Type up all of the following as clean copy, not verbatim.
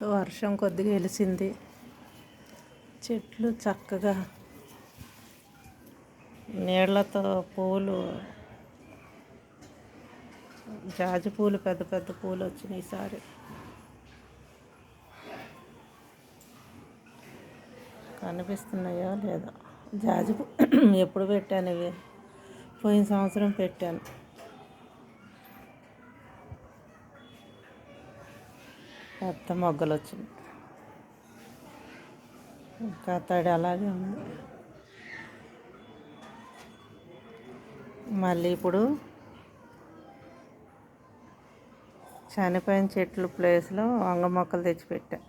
వర్షం కొద్దిగా వెలిసింది. చెట్లు చక్కగా నీళ్లతో పూలు, జాజి పూలు, పెద్ద పెద్ద పూలు వచ్చినాయి ఈసారి. కనిపిస్తున్నాయో లేదో. జాజి ఎప్పుడు పెట్టాను ఇవి? పోయిన సంవత్సరం పెట్టాను. పెద్ద మొగ్గలు వచ్చినాయి. ఇంకా తడి అలాగే ఉంది. మళ్ళీ ఇప్పుడు చనిపోయిన చెట్లు ప్లేస్లో వంగ మొక్కలు తెచ్చిపెట్టా.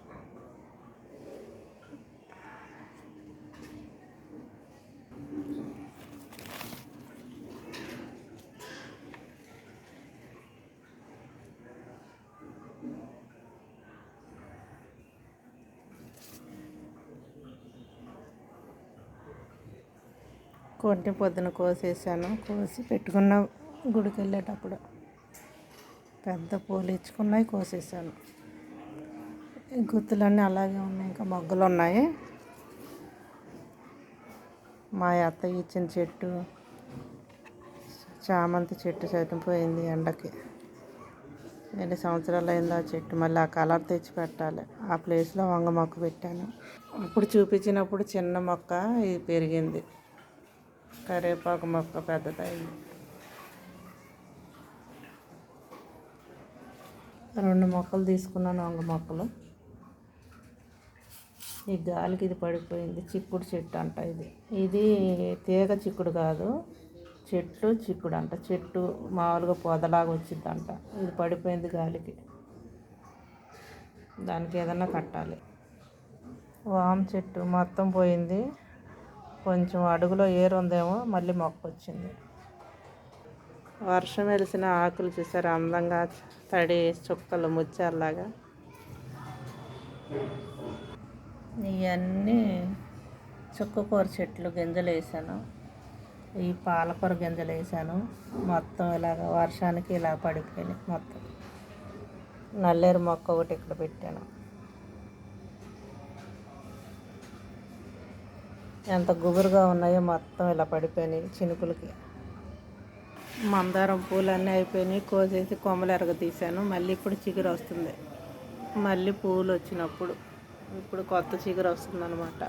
కొన్ని పొద్దున కోసేసాను. కోసి పెట్టుకున్న గుడికి వెళ్ళేటప్పుడు పెద్ద పూలు ఇచ్చుకున్నాయి, కోసేసాను. గుత్తులన్నీ అలాగే ఉన్నాయి. ఇంకా మొగ్గలు ఉన్నాయి. మా అత్తయ్య ఇచ్చిన చెట్టు, చామంతి చెట్టు సైతం పోయింది ఎండకి. ఎన్ని సంవత్సరాలు అయిందో ఆ చెట్టు. మళ్ళీ ఆ కలర్ తెచ్చి పెట్టాలి. ఆ ప్లేస్లో వంగ మొక్క పెట్టాను. అప్పుడు చూపించినప్పుడు చిన్న మొక్క ఇది పెరిగింది. కరివేపాకు మొక్క పెద్దదైంది. 2 మొక్కలు తీసుకున్నాను, వంగ మొక్కలు. ఈ గాలికి ఇది పడిపోయింది. చిక్కుడు చెట్టు అంట ఇది. ఇది తీగ చిక్కుడు కాదు, చెట్టు చిక్కుడు అంట. చెట్టు మామూలుగా పొదలాగా వచ్చిందంట. ఇది పడిపోయింది గాలికి. దానికి ఏదన్నా కట్టాలి. వామ చెట్టు మొత్తం పోయింది. కొంచెం అడుగులో ఏరు ఉందేమో, మళ్ళీ మొక్క వచ్చింది. వర్షం వెలిసిన ఆకులు చూసారు, అందంగా తడి చుక్కలు ముత్యాలలాగా. ఇవన్నీ చుక్కకూర చెట్లు గింజలు వేసాను. ఈ పాలకూర గింజలు వేసాను. మొత్తం ఇలాగ వర్షానికి ఇలా పడిపోయినాయి మొత్తం. నల్లేరు మొక్క ఒకటి ఇక్కడ పెట్టాను. ఎంత గుబురుగా ఉన్నాయో మొత్తం ఇలా పడిపోయినాయి చినుకులకి. మందారం పూలు అన్నీ అయిపోయినాయి. కోసేసి కొమ్మలు ఎరగదీశాను. మళ్ళీ ఇప్పుడు చిగురు వస్తుంది. మళ్ళీ పూలు వచ్చినప్పుడు ఇప్పుడు కొత్త చిగురు వస్తుంది అన్నమాట.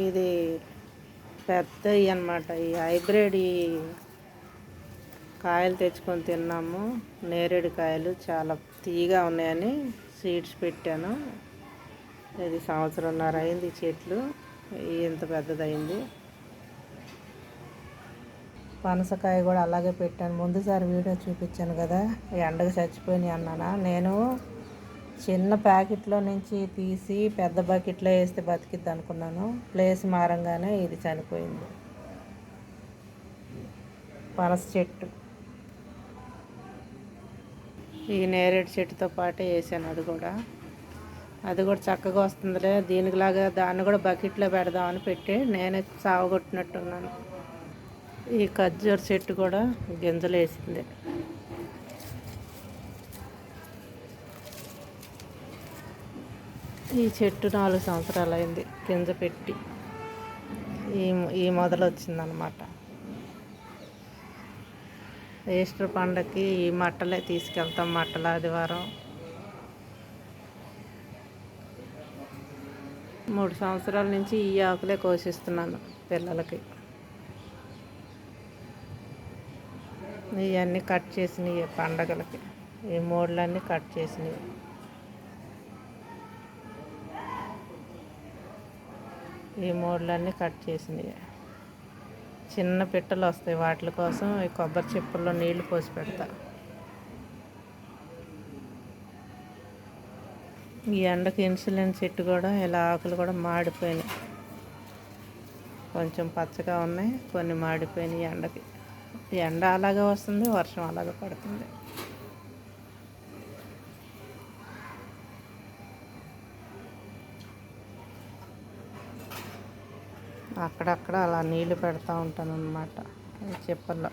ఇది పెద్దవి అన్నమాట. ఈ హైబ్రిడ్ కాయలు తెచ్చుకొని తిన్నాము. నేరేడు కాయలు చాలా తీయగా ఉన్నాయని సీడ్స్ పెట్టాను. ఇది 1.5 సంవత్సరం అయింది చెట్లు. ఇంత పెద్దదైంది. పనసకాయ కూడా అలాగే పెట్టాను. ముందుసారి వీడియో చూపించాను కదా, ఎండకు చచ్చిపోయినాయి అన్నానా. నేను చిన్న ప్యాకెట్లో నుంచి తీసి పెద్ద బకెట్లో వేస్తే బతికిద్ది అనుకున్నాను. ప్లేస్ మారంగానే ఇది చనిపోయింది. పనస చెట్టు ఈ నేరేడు చెట్టుతో పాటే వేసాను. అది కూడా చక్కగా వస్తుందిలే, దీనికిలాగా దాన్ని కూడా బకెట్లో పెడదామని పెట్టి నేనే సావగొట్టినట్టున్నాను. ఈ ఖర్జూర చెట్టు కూడా గింజలు వేసింది. ఈ చెట్టు 4 సంవత్సరాలు అయింది గింజ పెట్టి. ఈ మొదలు వచ్చిందనమాట. ఈస్టర్ పండగకి ఈ మట్టలే తీసుకెళ్తాం. మట్టల ఆదివారం 3 సంవత్సరాల నుంచి ఈ ఆకులే కోసిస్తున్నాను పిల్లలకి. ఇవన్నీ కట్ చేసినవి పండగలకి. ఈ మూడులన్నీ కట్ చేసినవి. చిన్న పిట్టలు వస్తాయి, వాటి కోసం ఈ కొబ్బరి చిప్పల్లో నీళ్లు పోసి పెడతా. ఈ ఎండకి ఇన్సులిన్ చెట్టు కూడా ఇలా ఆకులు కూడా మాడిపోయినాయి. కొంచెం పచ్చగా ఉన్నాయి, కొన్ని మాడిపోయినాయి. ఎండకి ఎండ అలాగే వస్తుంది, వర్షం అలాగే పడుతుంది. అక్కడక్కడ అలా నీళ్లు పెడతా ఉంటాను అన్నమాట. అది చెప్పల్లో